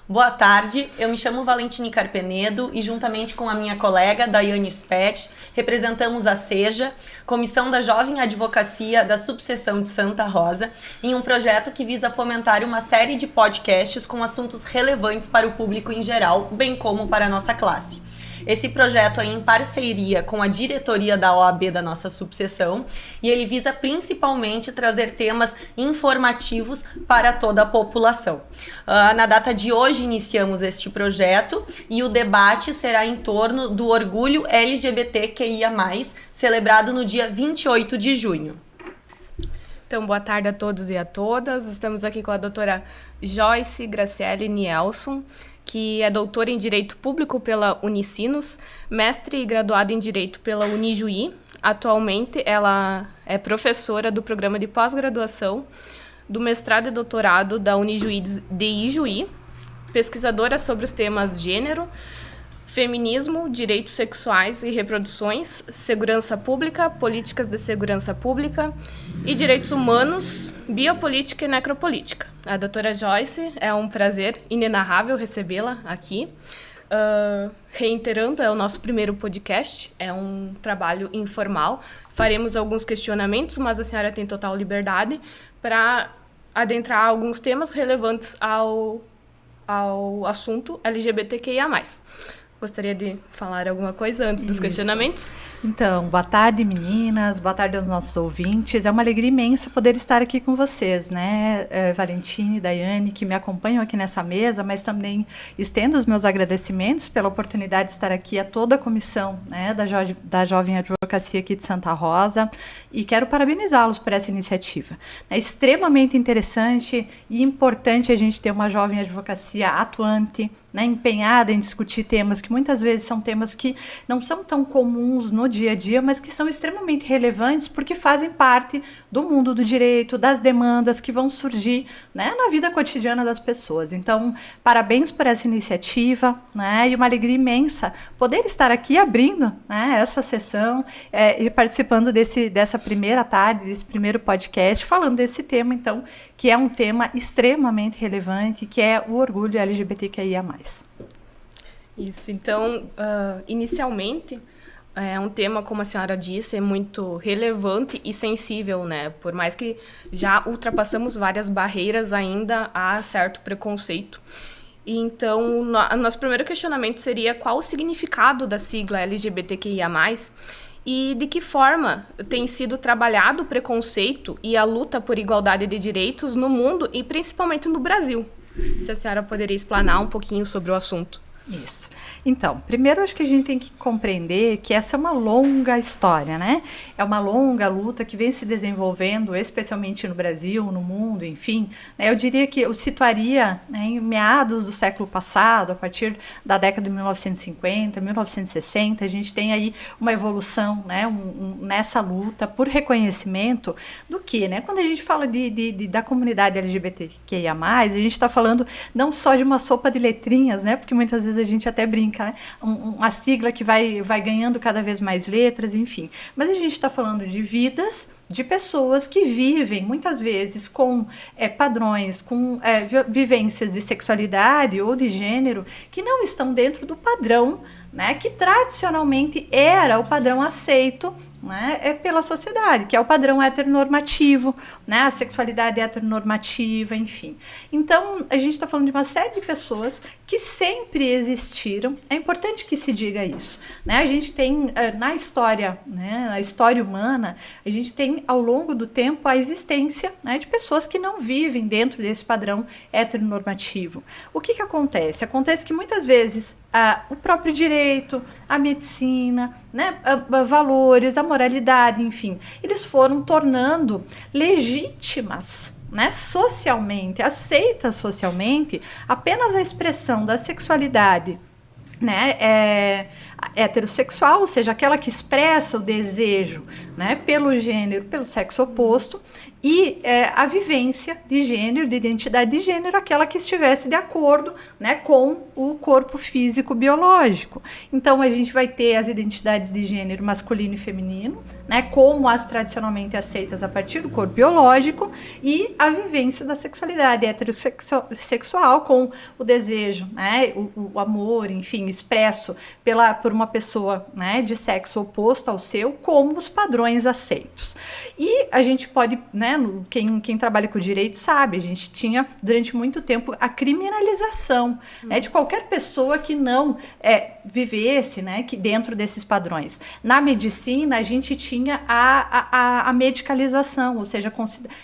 Boa tarde, eu me chamo Valentine Carpenedo e juntamente com a minha colega Daiane Spett, representamos a SEJA, Comissão da Jovem Advocacia da Subseção de Santa Rosa, em um projeto que visa fomentar uma série de podcasts com assuntos relevantes para o público em geral, bem como para a nossa classe. Esse projeto é em parceria com a diretoria da OAB da nossa subseção e ele visa principalmente trazer temas informativos para toda a população. Na data de hoje iniciamos este projeto e o debate será em torno do orgulho LGBTQIA+, celebrado no dia 28 de junho. Então, boa tarde a todos e a todas. Estamos aqui com a doutora Joyce Graciele Nielson, que é doutora em Direito Público pela Unicinos, mestre e graduada em Direito pela Unijuí. Atualmente, ela é professora do programa de pós-graduação do mestrado e doutorado da Unijuí de Ijuí, pesquisadora sobre os temas gênero, feminismo, direitos sexuais e reproduções, segurança pública, políticas de segurança pública e direitos humanos, biopolítica e necropolítica. A doutora Joyce, é um prazer inenarrável recebê-la aqui. Reiterando, é o nosso primeiro podcast, é um trabalho informal. Faremos alguns questionamentos, mas a senhora tem total liberdade para adentrar alguns temas relevantes ao assunto LGBTQIA+. Gostaria de falar alguma coisa antes dos questionamentos? Então, boa tarde, meninas, boa tarde aos nossos ouvintes. É uma alegria imensa poder estar aqui com vocês, né? Valentine e Daiane, que me acompanham aqui nessa mesa, mas também estendo os meus agradecimentos pela oportunidade de estar aqui a toda a comissão, né, da Jovem Advocacia aqui de Santa Rosa, e quero parabenizá-los por essa iniciativa. É extremamente interessante e importante a gente ter uma jovem advocacia atuante, né, empenhada em discutir temas que muitas vezes são temas que não são tão comuns no dia a dia, mas que são extremamente relevantes porque fazem parte do mundo do direito, das demandas que vão surgir, né, na vida cotidiana das pessoas. Então, parabéns por essa iniciativa, né, e uma alegria imensa poder estar aqui abrindo, né, essa sessão e participando dessa primeira tarde, desse primeiro podcast, falando desse tema, então, que é um tema extremamente relevante, que é o orgulho LGBTQIA+. Isso, então, inicialmente, é um tema, como a senhora disse, é muito relevante e sensível, né? Por mais que já ultrapassamos várias barreiras, ainda há certo preconceito. E então, nosso primeiro questionamento seria qual o significado da sigla LGBTQIA+, e de que forma tem sido trabalhado o preconceito e a luta por igualdade de direitos no mundo e principalmente no Brasil. Se a senhora poderia explanar um pouquinho sobre o assunto. Isso. Então, primeiro acho que a gente tem que compreender que essa é uma longa história, né? É uma longa luta que vem se desenvolvendo, especialmente no Brasil, no mundo, enfim. Né? Eu diria que eu situaria, né, em meados do século passado, a partir da década de 1950, 1960, a gente tem aí uma evolução, né, nessa luta por reconhecimento do que, né? Quando a gente fala da comunidade LGBTQIA+, a gente está falando não só de uma sopa de letrinhas, né? Porque muitas vezes a gente até brinca, né? Uma sigla que vai ganhando cada vez mais letras, enfim. Mas a gente está falando de vidas de pessoas que vivem, muitas vezes, com padrões, com vivências de sexualidade ou de gênero que não estão dentro do padrão, né, que tradicionalmente era o padrão aceito, né, pela sociedade, que é o padrão heteronormativo, né, a sexualidade heteronormativa, enfim. Então, a gente está falando de uma série de pessoas que sempre existiram. É importante que se diga isso, né? A gente tem na história, né, na história humana, a gente tem ao longo do tempo a existência, né, de pessoas que não vivem dentro desse padrão heteronormativo. O que acontece? Acontece que muitas vezes o próprio direito, a medicina, né, valores, a moralidade, enfim, eles foram tornando legítimas, né, socialmente, aceitas socialmente, apenas a expressão da sexualidade, né, heterossexual, ou seja, aquela que expressa o desejo, né, pelo gênero, pelo sexo oposto, e a vivência de gênero, de identidade de gênero, aquela que estivesse de acordo, né, com o corpo físico biológico. Então a gente vai ter as identidades de gênero masculino e feminino, né, como as tradicionalmente aceitas a partir do corpo biológico, e a vivência da sexualidade heterossexual com o desejo, né, o amor, enfim, expresso por uma pessoa, né, de sexo oposto ao seu, como os padrões aceitos. E a gente pode, né, quem trabalha com direito sabe, a gente tinha durante muito tempo a criminalização, né, de qualquer pessoa que não vivesse, né, que dentro desses padrões. Na medicina, a gente tinha a medicalização, ou seja,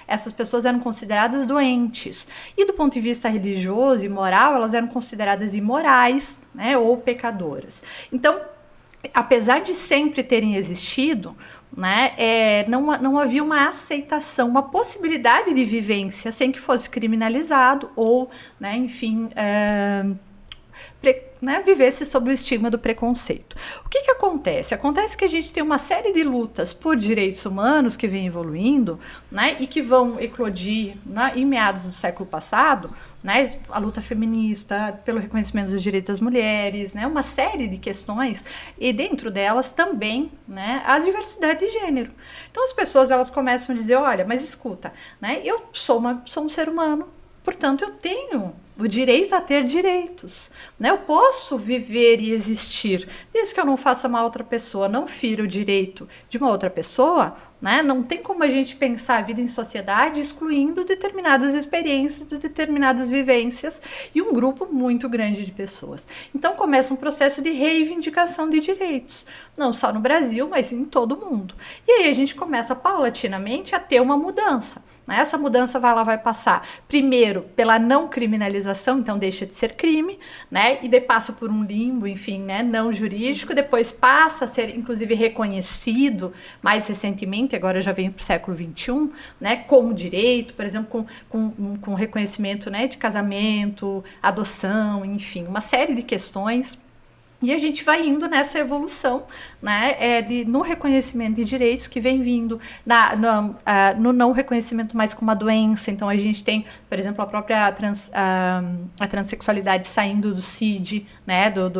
essas pessoas eram consideradas doentes. E do ponto de vista religioso e moral, elas eram consideradas imorais, né, ou pecadoras. Então, apesar de sempre terem existido, né, não havia uma aceitação, uma possibilidade de vivência sem que fosse criminalizado ou, né, enfim, né, vivesse sob o estigma do preconceito. O que acontece? Acontece que a gente tem uma série de lutas por direitos humanos que vem evoluindo, né, e que vão eclodir, né, em meados do século passado, né, a luta feminista pelo reconhecimento dos direitos das mulheres, né, uma série de questões, e dentro delas também, né, a diversidade de gênero. Então as pessoas, elas começam a dizer, olha, mas escuta, né, eu sou um ser humano, portanto eu tenho o direito a ter direitos, né? Eu posso viver e existir, desde que eu não faça mal a outra pessoa, não fira o direito de uma outra pessoa, né? Não tem como a gente pensar a vida em sociedade excluindo determinadas experiências, determinadas vivências e um grupo muito grande de pessoas. Então começa um processo de reivindicação de direitos, não só no Brasil, mas em todo o mundo. E aí a gente começa paulatinamente a ter uma mudança, né? Essa mudança vai passar primeiro pela não criminalização, então deixa de ser crime, né? E daí passa por um limbo, enfim, né, não jurídico, depois passa a ser inclusive reconhecido mais recentemente, agora já vem para o século XXI, né, como direito, por exemplo, com reconhecimento, né, de casamento, adoção, enfim, uma série de questões. E a gente vai indo nessa evolução, né, no reconhecimento de direitos que vem vindo no não reconhecimento mais como uma doença. Então a gente tem, por exemplo, a própria a transexualidade saindo do CID, né, do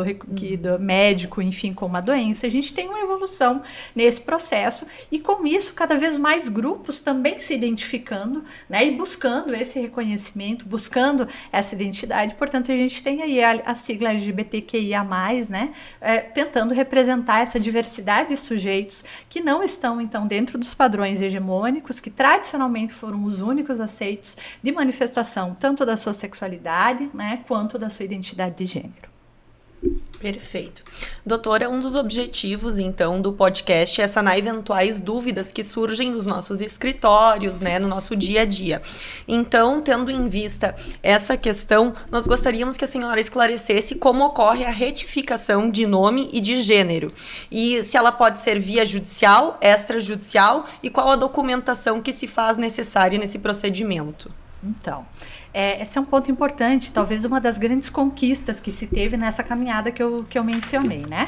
médico, enfim, como uma doença. A gente tem uma evolução nesse processo e com isso cada vez mais grupos também se identificando, né, e buscando esse reconhecimento, buscando essa identidade. Portanto, a gente tem aí a sigla LGBTQIA+, né, tentando representar essa diversidade de sujeitos que não estão, então, dentro dos padrões hegemônicos, que tradicionalmente foram os únicos aceitos de manifestação, tanto da sua sexualidade, né, quanto da sua identidade de gênero. Perfeito. Doutora, um dos objetivos, então, do podcast é sanar eventuais dúvidas que surgem nos nossos escritórios, né, no nosso dia a dia. Então, tendo em vista essa questão, nós gostaríamos que a senhora esclarecesse como ocorre a retificação de nome e de gênero, e se ela pode ser via judicial, extrajudicial, e qual a documentação que se faz necessária nesse procedimento. Então, esse é um ponto importante, talvez uma das grandes conquistas que se teve nessa caminhada que eu mencionei, né?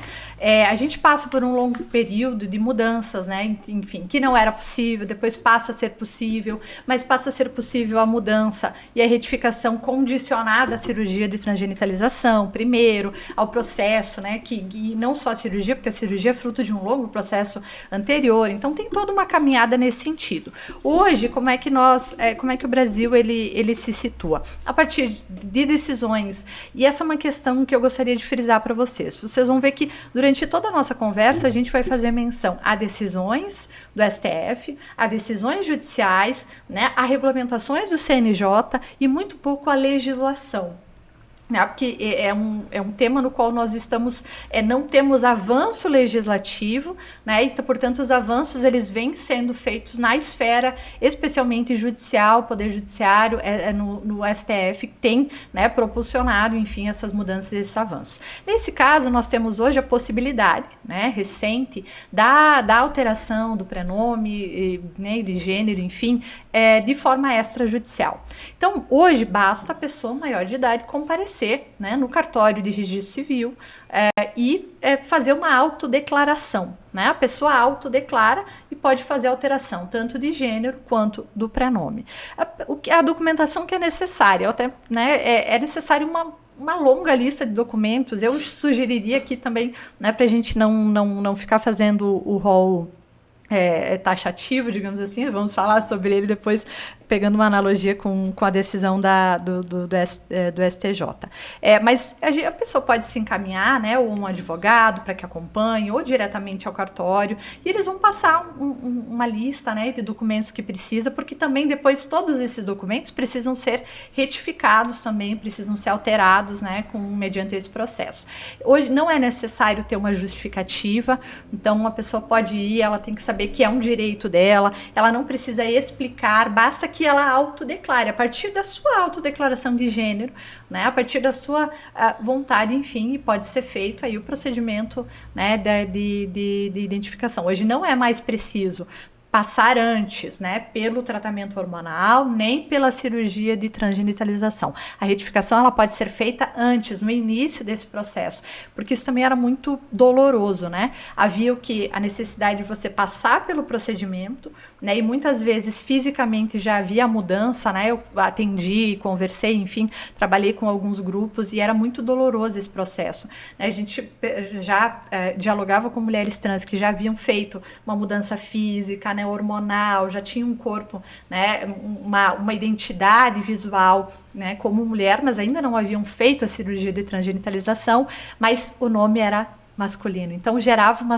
A gente passa por um longo período de mudanças, né? Enfim, que não era possível, depois passa a ser possível, mas passa a ser possível a mudança e a retificação condicionada à cirurgia de transgenitalização, primeiro, ao processo, né? E não só a cirurgia, porque a cirurgia é fruto de um longo processo anterior, então tem toda uma caminhada nesse sentido. Hoje, como é que o Brasil ele se situa? A partir de decisões, e essa é uma questão que eu gostaria de frisar para vocês. Vocês vão ver que durante toda a nossa conversa a gente vai fazer menção a decisões do STF, a decisões judiciais, né, a regulamentações do CNJ e muito pouco a legislação. Porque é um tema no qual nós estamos, não temos avanço legislativo, né? Então, portanto, os avanços eles vêm sendo feitos na esfera, especialmente judicial, poder judiciário, no STF, que tem, né, propulsionado, enfim, essas mudanças e esses avanços. Nesse caso, nós temos hoje a possibilidade, né, recente, da alteração do prenome, né, de gênero, enfim, de forma extrajudicial. Então, hoje, basta a pessoa maior de idade comparecer comparecer, né, no cartório de registro civil e fazer uma autodeclaração, né? A pessoa autodeclara e pode fazer alteração tanto de gênero quanto do prenome. A documentação que é necessária, até, né, é necessário uma longa lista de documentos. Eu sugeriria aqui também, né, para a gente não ficar fazendo o rol taxativo, digamos assim, vamos falar sobre ele depois, pegando uma analogia com a decisão do STJ. Mas a pessoa pode se encaminhar, né, ou um advogado para que acompanhe, ou diretamente ao cartório, e eles vão passar uma lista, né, de documentos que precisa, porque também depois todos esses documentos precisam ser retificados também, precisam ser alterados, né, mediante esse processo. Hoje não é necessário ter uma justificativa, então uma pessoa pode ir, ela tem que saber que é um direito dela, ela não precisa explicar, basta que ela autodeclare, a partir da sua autodeclaração de gênero, né, a partir da sua vontade, enfim, pode ser feito aí o procedimento, né, de identificação. Hoje não é mais preciso passar antes, né, pelo tratamento hormonal, nem pela cirurgia de transgenitalização. A retificação ela pode ser feita antes, no início desse processo, porque isso também era muito doloroso, né? Havia a necessidade de você passar pelo procedimento, né, e muitas vezes fisicamente já havia mudança, né? Eu atendi, conversei, enfim, trabalhei com alguns grupos e era muito doloroso esse processo, né? A gente já dialogava com mulheres trans que já haviam feito uma mudança física, né, hormonal, já tinha um corpo, né, uma identidade visual, né, como mulher, mas ainda não haviam feito a cirurgia de transgenitalização, mas o nome era masculino. Então gerava uma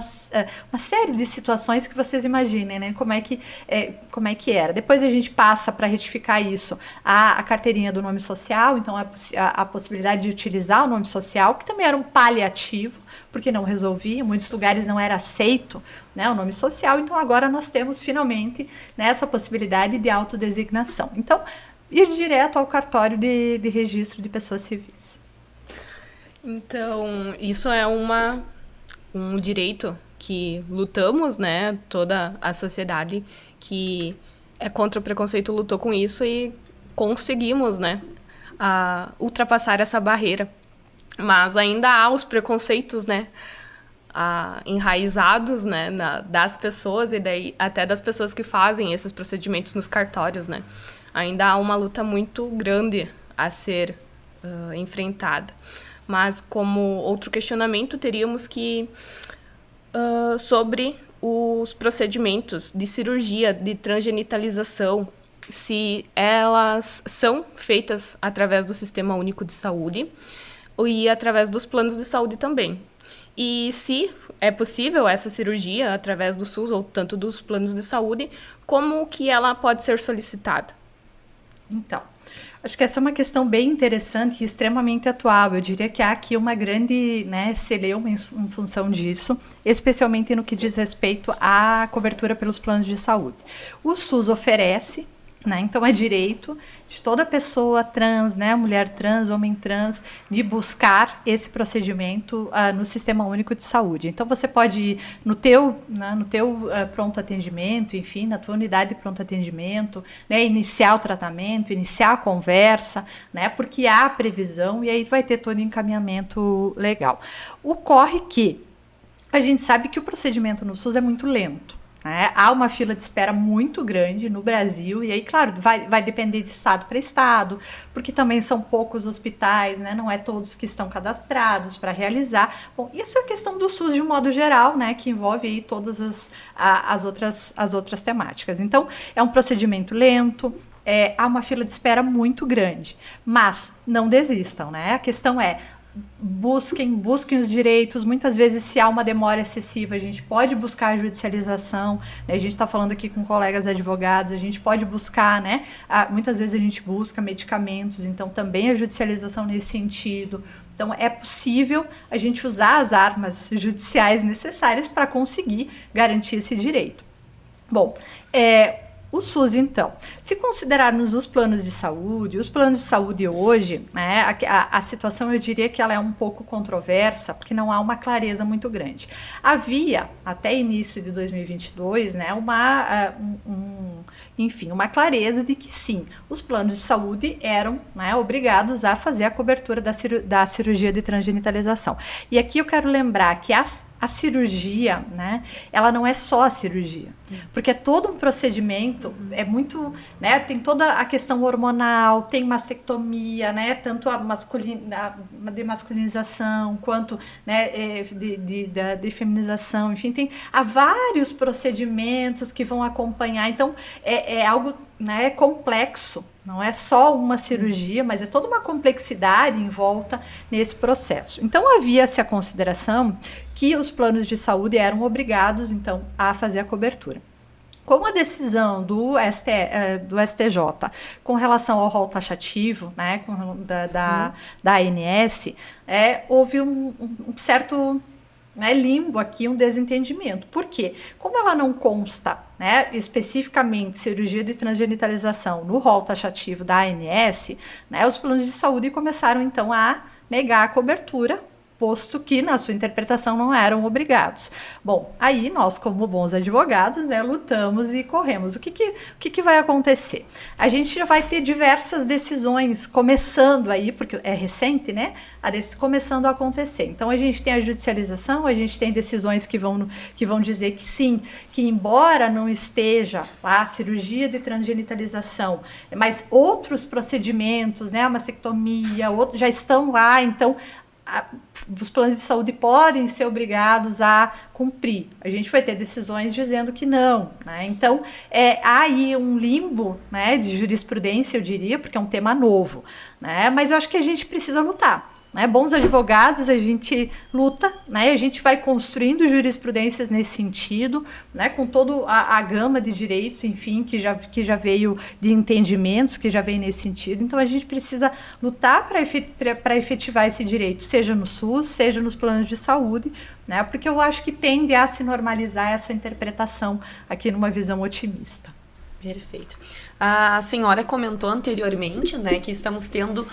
série de situações que vocês imaginem, né, como é que era. Depois a gente passa para retificar isso a carteirinha do nome social, então a possibilidade de utilizar o nome social, que também era um paliativo, porque não resolvia, em muitos lugares não era aceito, né, o nome social, então agora nós temos finalmente, né, essa possibilidade de autodesignação. Então, ir direto ao cartório de registro de pessoas civis. Então, isso é um direito que lutamos, né, toda a sociedade que é contra o preconceito lutou com isso e conseguimos, né, ultrapassar essa barreira. Mas ainda há os preconceitos, né, enraizados, né, das pessoas e daí até das pessoas que fazem esses procedimentos nos cartórios, né. Ainda há uma luta muito grande a ser enfrentada. Mas como outro questionamento teríamos que sobre os procedimentos de cirurgia de transgenitalização, se elas são feitas através do Sistema Único de Saúde e através dos planos de saúde também. E se é possível essa cirurgia através do SUS ou tanto dos planos de saúde, como que ela pode ser solicitada? Então, acho que essa é uma questão bem interessante e extremamente atual. Eu diria que há aqui uma grande, né, celeuma em função disso, especialmente no que diz respeito à cobertura pelos planos de saúde. O SUS oferece, né, então é direito de toda pessoa trans, né, mulher trans, homem trans, de buscar esse procedimento no Sistema Único de Saúde. Então você pode ir no teu pronto atendimento, enfim, na tua unidade de pronto atendimento, né, iniciar o tratamento, iniciar a conversa, né, porque há previsão e aí vai ter todo encaminhamento legal. Ocorre que a gente sabe que o procedimento no SUS é muito lento. Há uma fila de espera muito grande no Brasil, e aí, claro, vai depender de estado para estado, porque também são poucos hospitais, né? Não é todos que estão cadastrados para realizar. Bom, isso é a questão do SUS de um modo geral, né? Que envolve aí todas as outras temáticas. Então, é um procedimento lento, há uma fila de espera muito grande, mas não desistam, né? A questão é, busquem os direitos. Muitas vezes, se há uma demora excessiva, a gente pode buscar a judicialização, né? A gente está falando aqui com colegas advogados, a gente pode buscar, né? Muitas vezes a gente busca medicamentos, então também a judicialização nesse sentido. Então é possível a gente usar as armas judiciais necessárias para conseguir garantir esse direito. Bom, o SUS, então, se considerarmos os planos de saúde hoje, né, a situação eu diria que ela é um pouco controversa, porque não há uma clareza muito grande. Havia, até início de 2022, né, enfim, uma clareza de que sim, os planos de saúde eram, né, obrigados a fazer a cobertura da cirurgia de transgenitalização. E aqui eu quero lembrar que a cirurgia, né, ela não é só a cirurgia, porque é todo um procedimento, é muito, né, tem toda a questão hormonal, tem mastectomia, né, tanto a demasculinização, quanto, né, de feminização, enfim, há vários procedimentos que vão acompanhar, então é algo, né, complexo. Não é só uma cirurgia, mas é toda uma complexidade em volta nesse processo. Então, havia-se a consideração que os planos de saúde eram obrigados, então, a fazer a cobertura. Com a decisão do STJ com relação ao rol taxativo, né, da ANS, houve um certo... limbo aqui, um desentendimento. Por quê? Como ela não consta, né, especificamente cirurgia de transgenitalização no rol taxativo da ANS, né, os planos de saúde começaram então a negar a cobertura, posto que na sua interpretação não eram obrigados. Bom, aí nós, como bons advogados, né, lutamos e corremos. O que vai acontecer? A gente já vai ter diversas decisões começando aí, porque é recente, né? Começando a acontecer. Então, a gente tem a judicialização, a gente tem decisões que vão dizer que sim, que embora não esteja lá a cirurgia de transgenitalização, mas outros procedimentos, né, a mastectomia, já estão lá, então os planos de saúde podem ser obrigados a cumprir. A gente vai ter decisões dizendo que não, né? Então, há aí um limbo, né, de jurisprudência, eu diria, porque é um tema novo, né? Mas eu acho que a gente precisa lutar. Né, bons advogados, a gente luta, né, a gente vai construindo jurisprudências nesse sentido, né, com toda a gama de direitos, enfim, que já veio de entendimentos, que já veio nesse sentido. Então, a gente precisa lutar para efetivar esse direito, seja no SUS, seja nos planos de saúde, né, porque eu acho que tende a se normalizar essa interpretação aqui numa visão otimista. Perfeito. A senhora comentou anteriormente, né, que estamos tendo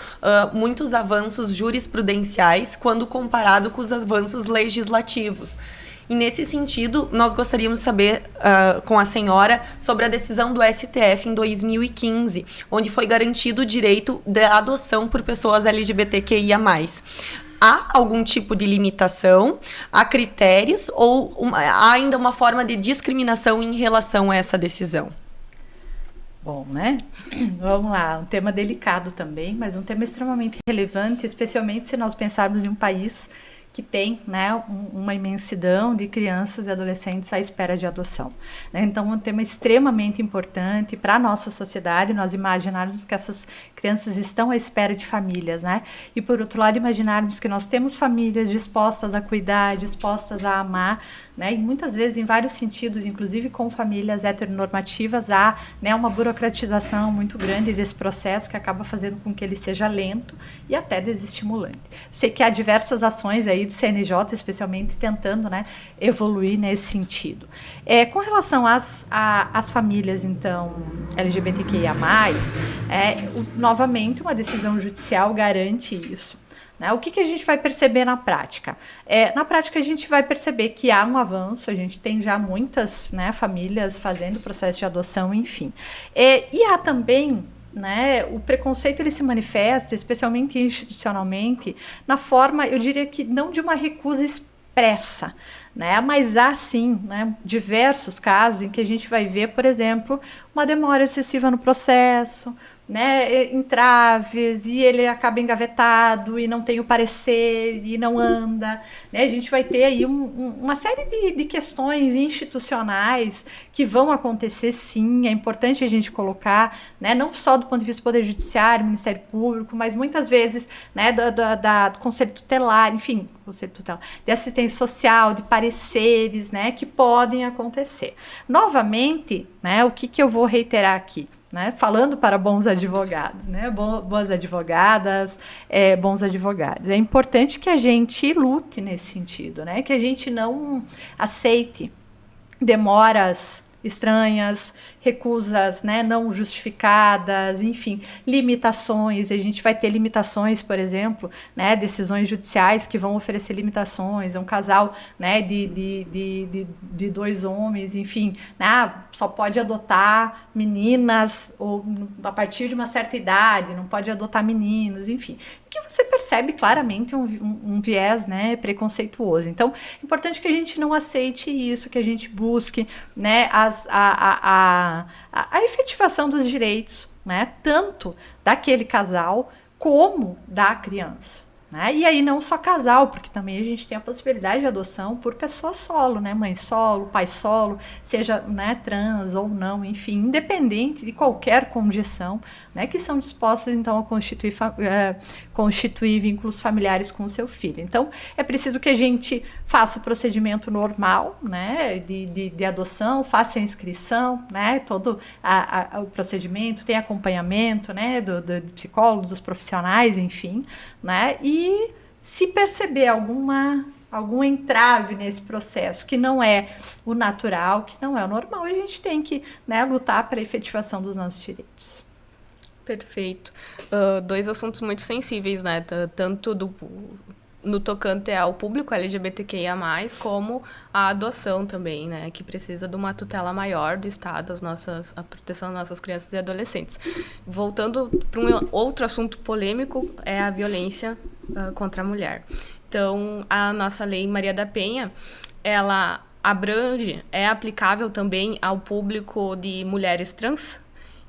muitos avanços jurisprudenciais quando comparado com os avanços legislativos. E nesse sentido, nós gostaríamos de saber com a senhora sobre a decisão do STF em 2015, onde foi garantido o direito da adoção por pessoas LGBTQIA+. Há algum tipo de limitação? Há critérios ou há ainda uma forma de discriminação em relação a essa decisão? Bom, né? Vamos lá, um tema delicado também, mas um tema extremamente relevante, especialmente se nós pensarmos em um país que tem, né, uma imensidão de crianças e adolescentes à espera de adoção. Né? Então, é um tema extremamente importante para a nossa sociedade, nós imaginarmos que essas crianças estão à espera de famílias, né? E, por outro lado, imaginarmos que nós temos famílias dispostas a cuidar, dispostas a amar, né? E muitas vezes, em vários sentidos, inclusive com famílias heteronormativas, há, né, uma burocratização muito grande desse processo que acaba fazendo com que ele seja lento e até desestimulante. Sei que há diversas ações aí do CNJ, especialmente tentando, né, evoluir nesse sentido. Com relação às famílias, então, LGBTQIA+, novamente uma decisão judicial garante isso. O que a gente vai perceber na prática? Na prática, a gente vai perceber que há um avanço, a gente tem já muitas, né, famílias fazendo processo de adoção, enfim. E há também, né, o preconceito ele se manifesta, especialmente institucionalmente, na forma, eu diria que não de uma recusa expressa, né, mas há sim, né, diversos casos em que a gente vai ver, por exemplo, uma demora excessiva no processo, né, entraves, e ele acaba engavetado e não tem o parecer e não anda, né? A gente vai ter aí uma série de questões institucionais que vão acontecer, sim. É importante a gente colocar, né, não só do ponto de vista do Poder Judiciário, Ministério Público, mas muitas vezes, né, do Conselho Tutelar, enfim, Conselho Tutelar, de assistência social, de pareceres, né, que podem acontecer. Novamente, né, o que eu vou reiterar aqui? Né, falando para bons advogados, né, boas advogadas, bons advogados. É importante que a gente lute nesse sentido, né, que a gente não aceite demoras estranhas, recusas, né, não justificadas, enfim, limitações. A gente vai ter limitações, por exemplo, né, decisões judiciais que vão oferecer limitações. Um casal, né, de dois homens, enfim, né, só pode adotar meninas ou a partir de uma certa idade, não pode adotar meninos, enfim. Que você percebe claramente um viés, né, preconceituoso. Então, é importante que a gente não aceite isso, que a gente busque, né, a efetivação dos direitos, né, tanto daquele casal como da criança. Né? E aí não só casal, porque também a gente tem a possibilidade de adoção por pessoa solo, né? Mãe solo, pai solo, seja, né, trans ou não, enfim, independente de qualquer condição, né, que são dispostas então a constituir vínculos familiares com o seu filho. Então é preciso que a gente faça o procedimento normal, né, de adoção, faça a inscrição, né, todo o procedimento, tem acompanhamento, né, do psicólogo, dos profissionais, enfim, né, e se perceber algum entrave nesse processo que não é o natural, que não é o normal, a gente tem que, né, lutar para a efetivação dos nossos direitos. Perfeito. Dois assuntos muito sensíveis, né? Tanto no tocante ao público LGBTQIA+, como a adoção também, né? Que precisa de uma tutela maior do Estado, a proteção das nossas crianças e adolescentes. Voltando para um outro assunto polêmico, é a violência contra a mulher. Então, a nossa Lei Maria da Penha, ela abrange, é aplicável também ao público de mulheres trans?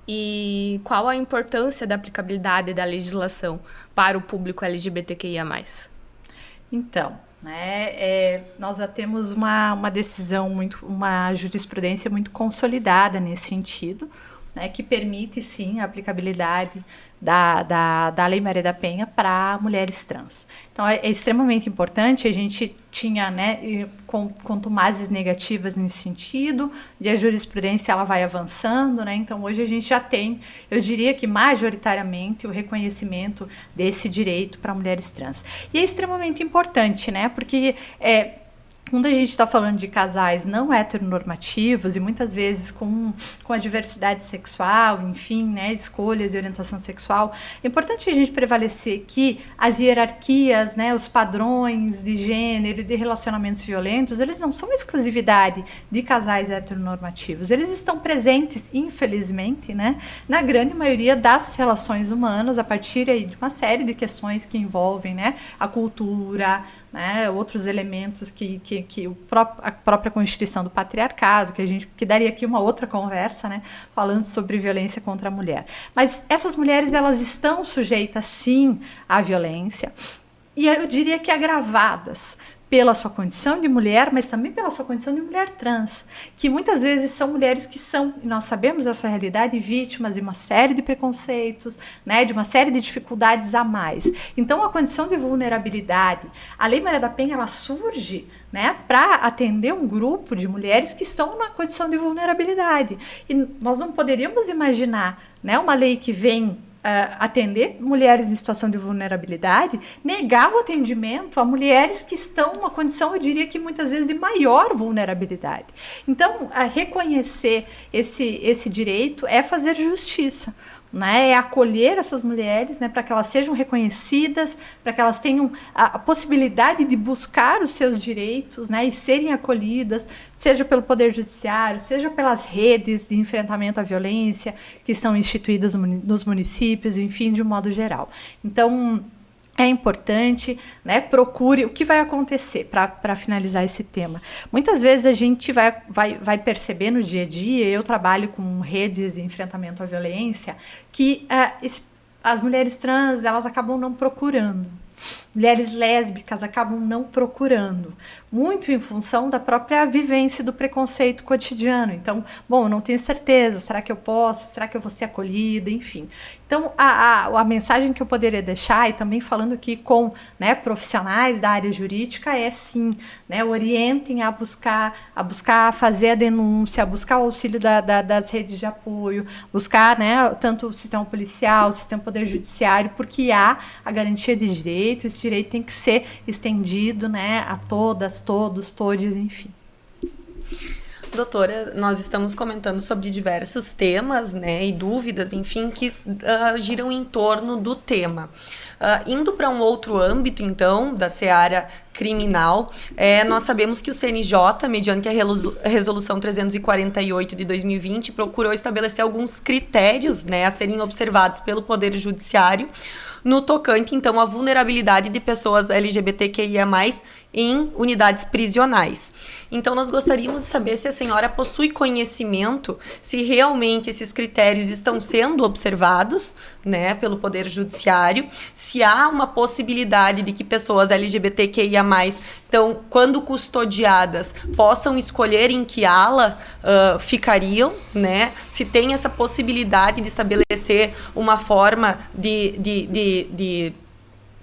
E qual a importância da aplicabilidade da legislação para o público LGBTQIA+. Então, né, nós já temos uma decisão, uma jurisprudência muito consolidada nesse sentido, né, que permite, sim, a aplicabilidade da Lei Maria da Penha para mulheres trans. Então, é extremamente importante. A gente tinha, né, contumazes negativas nesse sentido, e a jurisprudência ela vai avançando, né? Então, hoje a gente já tem, eu diria que majoritariamente, o reconhecimento desse direito para mulheres trans. E é extremamente importante, né? Porque quando a gente está falando de casais não heteronormativos e muitas vezes com a diversidade sexual, enfim, né, escolhas de orientação sexual, é importante a gente prevalecer que as hierarquias, né, os padrões de gênero e de relacionamentos violentos, eles não são exclusividade de casais heteronormativos, eles estão presentes, infelizmente, né, na grande maioria das relações humanas, a partir aí de uma série de questões que envolvem, né, a cultura, né, outros elementos que a própria constituição do patriarcado, que daria aqui uma outra conversa, né, falando sobre violência contra a mulher. Mas essas mulheres, elas estão sujeitas, sim, à violência, e eu diria que agravadas pela sua condição de mulher, mas também pela sua condição de mulher trans, que muitas vezes são mulheres que são, e nós sabemos essa realidade, vítimas de uma série de preconceitos, né, de uma série de dificuldades a mais. Então, a condição de vulnerabilidade, a Lei Maria da Penha, ela surge, né, para atender um grupo de mulheres que estão na condição de vulnerabilidade. E nós não poderíamos imaginar, né, uma lei que vem atender mulheres em situação de vulnerabilidade, negar o atendimento a mulheres que estão numa condição, eu diria que muitas vezes de maior vulnerabilidade. Então, reconhecer esse direito é fazer justiça, né, é acolher essas mulheres, né, para que elas sejam reconhecidas, para que elas tenham a possibilidade de buscar os seus direitos, né, e serem acolhidas, seja pelo Poder Judiciário, seja pelas redes de enfrentamento à violência que são instituídas nos municípios, enfim, de um modo geral. Então, é importante, né, procure o que vai acontecer para finalizar esse tema. Muitas vezes a gente vai perceber no dia a dia, eu trabalho com redes de enfrentamento à violência, que as mulheres trans, elas acabam não procurando. Mulheres lésbicas acabam não procurando, muito em função da própria vivência do preconceito cotidiano. Então, bom, eu não tenho certeza, será que eu posso? Será que eu vou ser acolhida? Enfim. Então, a mensagem que eu poderia deixar, e também falando aqui com, né, profissionais da área jurídica, é sim, né, orientem a buscar fazer a denúncia, a buscar o auxílio das redes de apoio, buscar, né, tanto o sistema policial, o sistema poder judiciário, porque há a garantia de direito, esse direito tem que ser estendido, né, a todas, todos, todes, enfim. Doutora, nós estamos comentando sobre diversos temas, né, e dúvidas, enfim, que giram em torno do tema. Indo para um outro âmbito, então, da seara criminal, nós sabemos que o CNJ, mediante a Resolução 348 de 2020, procurou estabelecer alguns critérios, né, a serem observados pelo Poder Judiciário, no tocante, então, à vulnerabilidade de pessoas LGBTQIA+, em unidades prisionais. Então, nós gostaríamos de saber se a senhora possui conhecimento se realmente esses critérios estão sendo observados, né, pelo Poder Judiciário, se há uma possibilidade de que pessoas LGBTQIA+, então, quando custodiadas, possam escolher em que ala ficariam, né, se tem essa possibilidade de estabelecer uma forma de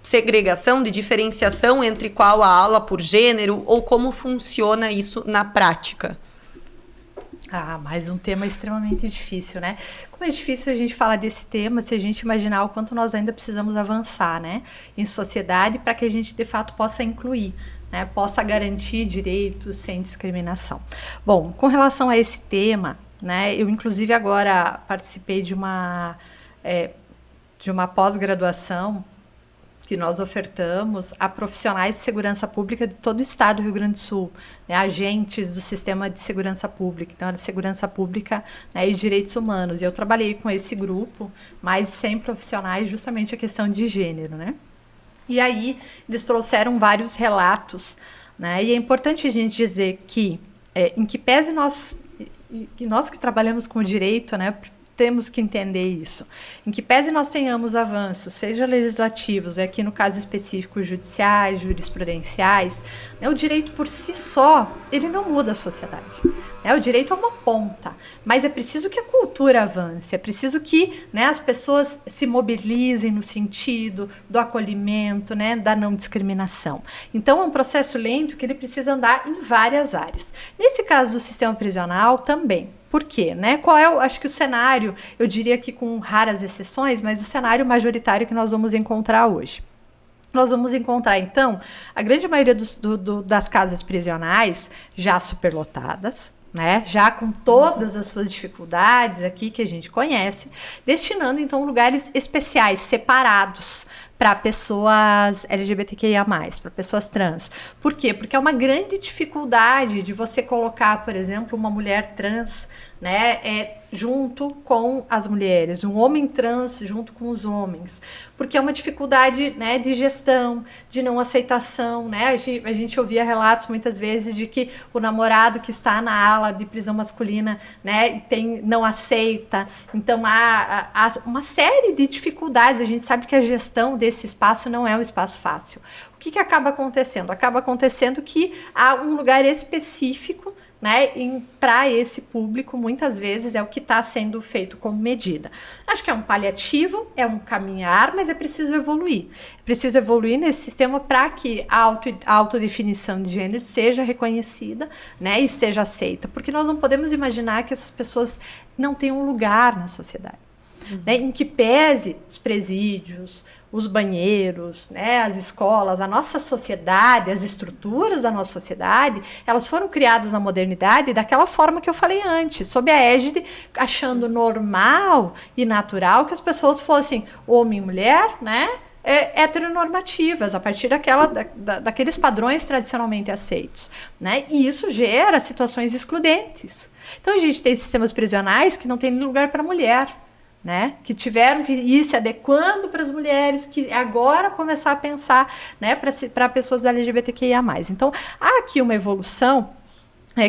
segregação, de diferenciação entre qual a ala por gênero, ou como funciona isso na prática? Mais um tema extremamente difícil, né? Como é difícil a gente falar desse tema se a gente imaginar o quanto nós ainda precisamos avançar, né, em sociedade para que a gente, de fato, possa incluir, né, possa garantir direitos sem discriminação. Bom, com relação a esse tema, né, eu, inclusive, agora participei de uma pós-graduação que nós ofertamos a profissionais de segurança pública de todo o estado do Rio Grande do Sul, né, agentes do sistema de segurança pública, então era segurança pública, né, e direitos humanos. E eu trabalhei com esse grupo, mais de 100 profissionais, justamente a questão de gênero, né? E aí eles trouxeram vários relatos, né? E é importante a gente dizer que, em que pese nós que trabalhamos com o direito, né, temos que entender isso. Em que pese nós tenhamos avanços, seja legislativos, aqui no caso específico judiciais, jurisprudenciais, né, o direito por si só, ele não muda a sociedade. Né, o direito é uma ponta, mas é preciso que a cultura avance, é preciso que, né, as pessoas se mobilizem no sentido do acolhimento, né, da não discriminação. Então é um processo lento que ele precisa andar em várias áreas. Nesse caso do sistema prisional também. Por quê? Né? Qual é, acho que o cenário, eu diria que com raras exceções, mas o cenário majoritário que nós vamos encontrar hoje? Nós vamos encontrar, então, a grande maioria das casas prisionais já superlotadas, né? Já com todas as suas dificuldades aqui que a gente conhece, destinando, então, lugares especiais, separados, para pessoas LGBTQIA+, para pessoas trans. Por quê? Porque é uma grande dificuldade de você colocar, por exemplo, uma mulher trans, né, junto com as mulheres, um homem trans junto com os homens, porque é uma dificuldade, né, de gestão, de não aceitação, né? A gente ouvia relatos muitas vezes de que o namorado que está na ala de prisão masculina, né, não aceita. Então há uma série de dificuldades. A gente sabe que a gestão desse espaço não é um espaço fácil. O que acaba acontecendo? Acaba acontecendo que há um lugar específico, né, para esse público, muitas vezes é o que está sendo feito como medida. Acho que é um paliativo, é um caminhar, mas é preciso evoluir. É preciso evoluir nesse sistema para que a autodefinição de gênero seja reconhecida, né, e seja aceita, porque nós não podemos imaginar que essas pessoas não tenham um lugar na sociedade. Né, em que pese os presídios, os banheiros, né, as escolas, a nossa sociedade, as estruturas da nossa sociedade, elas foram criadas na modernidade daquela forma que eu falei antes, sob a égide, achando normal e natural que as pessoas fossem homem e mulher, né, heteronormativas, a partir daqueles padrões tradicionalmente aceitos, né, e isso gera situações excludentes. Então a gente tem sistemas prisionais que não tem lugar para mulher, né, que tiveram que ir se adequando para as mulheres, que agora começar a pensar, né, para pessoas LGBTQIA+. Então, há aqui uma evolução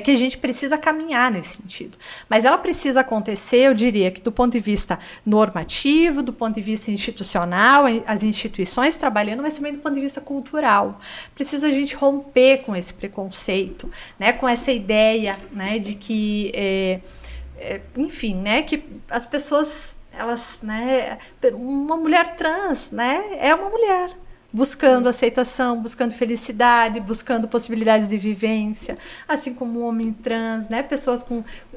que a gente precisa caminhar nesse sentido. Mas ela precisa acontecer, eu diria, que do ponto de vista normativo, do ponto de vista institucional, as instituições trabalhando, mas também do ponto de vista cultural. Precisa a gente romper com esse preconceito, né, com essa ideia, né, de que, enfim, né, que as pessoas, elas, né, uma mulher trans, né, é uma mulher buscando aceitação, buscando felicidade, buscando possibilidades de vivência, assim como um homem trans, né,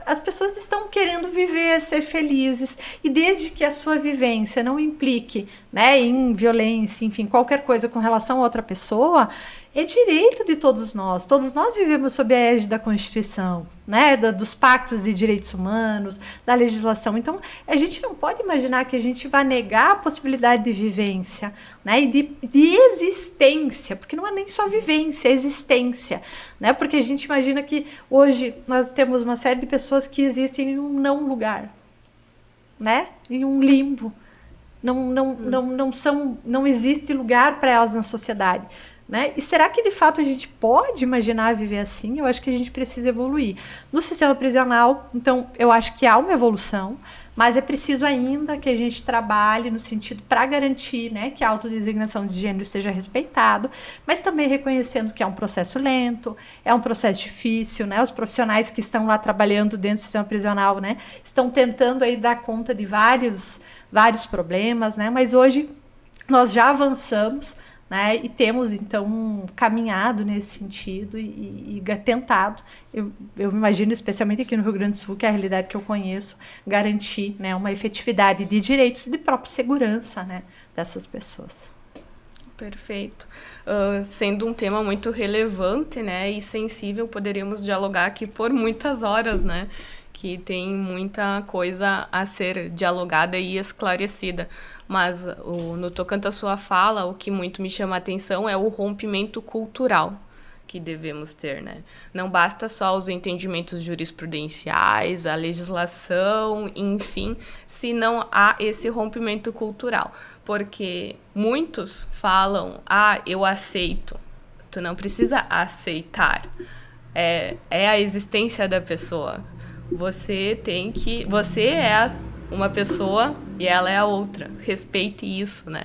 as pessoas estão querendo viver, ser felizes, e desde que a sua vivência não implique, né, em violência, enfim, qualquer coisa com relação a outra pessoa, é direito de todos nós. Todos nós vivemos sob a égide da Constituição, né, dos pactos de direitos humanos, da legislação. Então, a gente não pode imaginar que a gente vai negar a possibilidade de vivência, né, e de existência, porque não é nem só vivência, é existência, né, porque a gente imagina que hoje nós temos uma série de pessoas que existem em um não lugar, né, em um limbo. Não existe lugar para elas na sociedade, né? E será que de fato a gente pode imaginar viver assim? Eu acho que a gente precisa evoluir. No sistema prisional, então, eu acho que há uma evolução, mas é preciso ainda que a gente trabalhe no sentido para garantir, né, que a autodesignação de gênero seja respeitado, mas também reconhecendo que é um processo lento, é um processo difícil, né? Os profissionais que estão lá trabalhando dentro do sistema prisional, né, estão tentando aí dar conta de vários problemas, né? Mas hoje nós já avançamos, né, e temos, então, caminhado nesse sentido e tentado, eu imagino, especialmente aqui no Rio Grande do Sul, que é a realidade que eu conheço, garantir, né, uma efetividade de direitos e de própria segurança, né, dessas pessoas. Perfeito. Sendo um tema muito relevante, né, e sensível, poderíamos dialogar aqui por muitas horas, né, que tem muita coisa a ser dialogada e esclarecida. Mas no tocante à sua fala, o que muito me chama a atenção é o rompimento cultural que devemos ter, né? Não basta só os entendimentos jurisprudenciais, a legislação, enfim, se não há esse rompimento cultural. Porque muitos falam, eu aceito. Tu não precisa aceitar. É a existência da pessoa. Você é uma pessoa e ela é a outra. Respeite isso, né?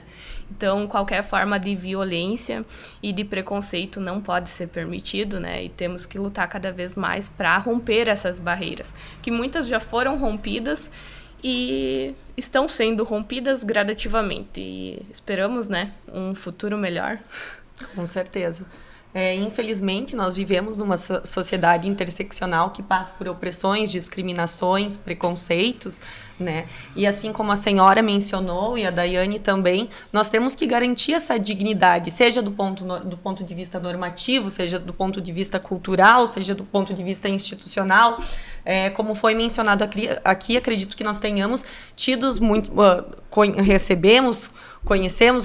Então, qualquer forma de violência e de preconceito não pode ser permitido, né? E temos que lutar cada vez mais para romper essas barreiras, que muitas já foram rompidas e estão sendo rompidas gradativamente. E esperamos, né, um futuro melhor. Com certeza. Infelizmente, nós vivemos numa sociedade interseccional que passa por opressões, discriminações, preconceitos, né? E assim como a senhora mencionou, e a Daiane também, nós temos que garantir essa dignidade, seja do ponto de vista normativo, seja do ponto de vista cultural, seja do ponto de vista institucional. Como foi mencionado aqui, acredito que nós tenhamos tidos muito...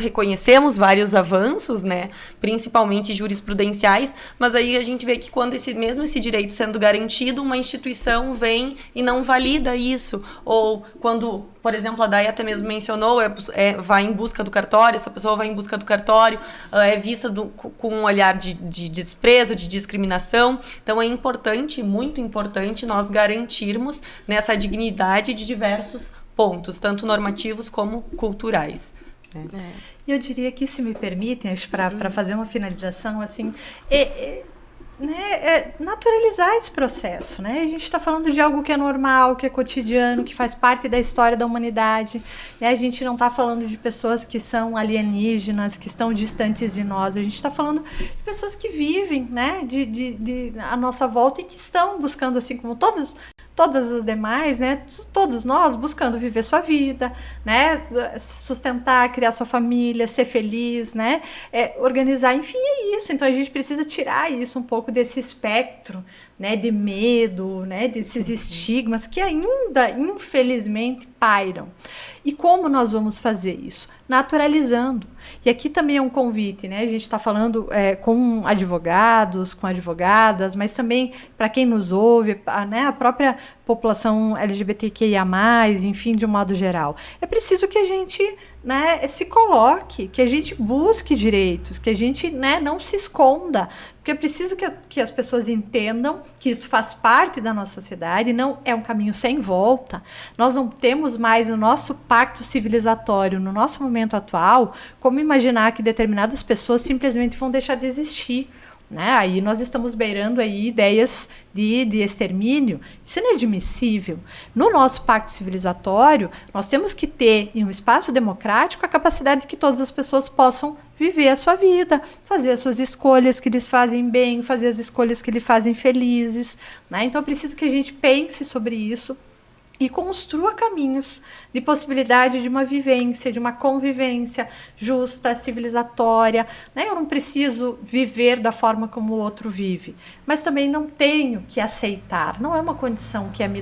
reconhecemos vários avanços, né, principalmente jurisprudenciais, mas aí a gente vê que quando esse direito sendo garantido, uma instituição vem e não valida isso, ou quando, por exemplo, a Day até mesmo mencionou, vai em busca do cartório, essa pessoa vai em busca do cartório, é vista com um olhar de desprezo, de discriminação. Então é importante, muito importante, nós garantirmos nessa dignidade de diversos pontos, tanto normativos como culturais. E eu diria que, se me permitem, para fazer uma finalização, assim, naturalizar esse processo, né? A gente está falando de algo que é normal, que é cotidiano, que faz parte da história da humanidade, né? A gente não está falando de pessoas que são alienígenas, que estão distantes de nós, a gente está falando de pessoas que vivem, né, à nossa volta e que estão buscando, assim como todas as demais, né, todos nós buscando viver sua vida, né, sustentar, criar sua família, ser feliz, né, organizar, enfim, é isso. Então a gente precisa tirar isso um pouco desse espectro, né, de medo, né, desses estigmas que ainda, infelizmente, pairam. E como nós vamos fazer isso? Naturalizando. E aqui também é um convite, né? A gente está falando com advogados, com advogadas, mas também para quem nos ouve, né, a própria população LGBTQIA+, enfim, de um modo geral. É preciso que a gente, né, se coloque, que a gente busque direitos, que a gente, né, não se esconda, porque é preciso que as pessoas entendam que isso faz parte da nossa sociedade, não é um caminho sem volta. Nós não temos mais o nosso pacto civilizatório no nosso momento atual, como imaginar que determinadas pessoas simplesmente vão deixar de existir, né? Aí nós estamos beirando aí ideias de extermínio. Isso não é admissível. No nosso pacto civilizatório, nós temos que ter, em um espaço democrático, a capacidade de que todas as pessoas possam viver a sua vida, fazer as suas escolhas que lhes fazem bem, fazer as escolhas que lhes fazem felizes, né? Então é preciso que a gente pense sobre isso, e construa caminhos de possibilidade de uma vivência, de uma convivência justa, civilizatória, né? Eu não preciso viver da forma como o outro vive, mas também não tenho que aceitar, não é uma condição que é me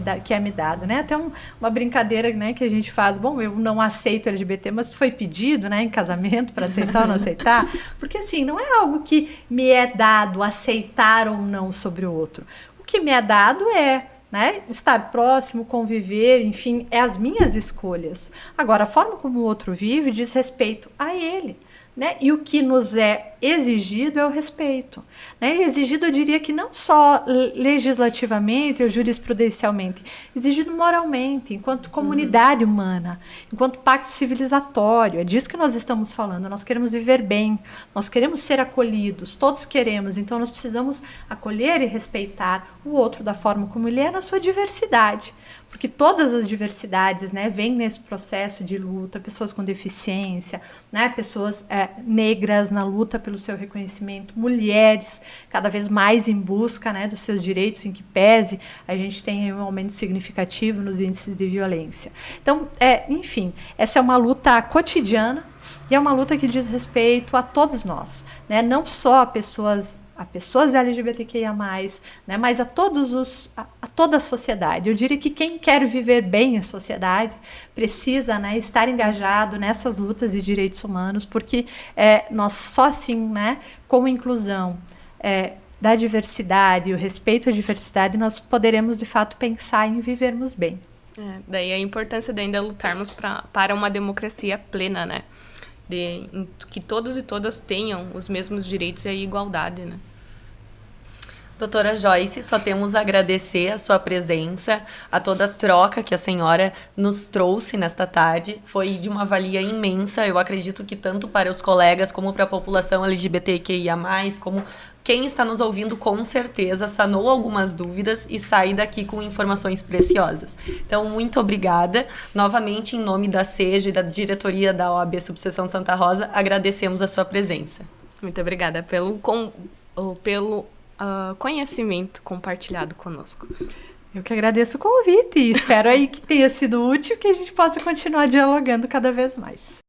dada, né? Até uma brincadeira, né, que a gente faz, bom, eu não aceito LGBT, mas foi pedido, né, em casamento para aceitar ou não aceitar, porque assim, não é algo que me é dado aceitar ou não sobre o outro, o que me é dado é, né, estar próximo, conviver, enfim, é as minhas escolhas. Agora, a forma como o outro vive diz respeito a ele, né? E o que nos é exigido é o respeito, né? E exigido, eu diria que não só legislativamente ou jurisprudencialmente, exigido moralmente, enquanto comunidade humana, enquanto pacto civilizatório. É disso que nós estamos falando. Nós queremos viver bem, nós queremos ser acolhidos, todos queremos. Então nós precisamos acolher e respeitar o outro da forma como ele é, na sua diversidade. Porque todas as diversidades, né, vêm nesse processo de luta, pessoas com deficiência, né, pessoas negras na luta pelo seu reconhecimento, mulheres cada vez mais em busca, né, dos seus direitos, em que pese a gente tem um aumento significativo nos índices de violência. Então, enfim, essa é uma luta cotidiana e é uma luta que diz respeito a todos nós, né, não só a pessoas LGBTQIA+, né, mas a toda a sociedade. Eu diria que quem quer viver bem em sociedade precisa, né, estar engajado nessas lutas de direitos humanos, porque nós só assim, né, com a inclusão da diversidade e o respeito à diversidade, nós poderemos de fato pensar em vivermos bem. Daí a importância de ainda lutarmos para uma democracia plena, né? Que todos e todas tenham os mesmos direitos e a igualdade, né? Doutora Joyce, só temos a agradecer a sua presença, a toda a troca que a senhora nos trouxe nesta tarde. Foi de uma valia imensa, eu acredito que tanto para os colegas como para a população LGBTQIA+, como quem está nos ouvindo com certeza sanou algumas dúvidas e sai daqui com informações preciosas. Então, muito obrigada. Novamente, em nome da SEJA e da diretoria da OAB Subseção Santa Rosa, agradecemos a sua presença. Muito obrigada pelo conhecimento compartilhado conosco. Eu que agradeço o convite e espero aí que tenha sido útil, que a gente possa continuar dialogando cada vez mais.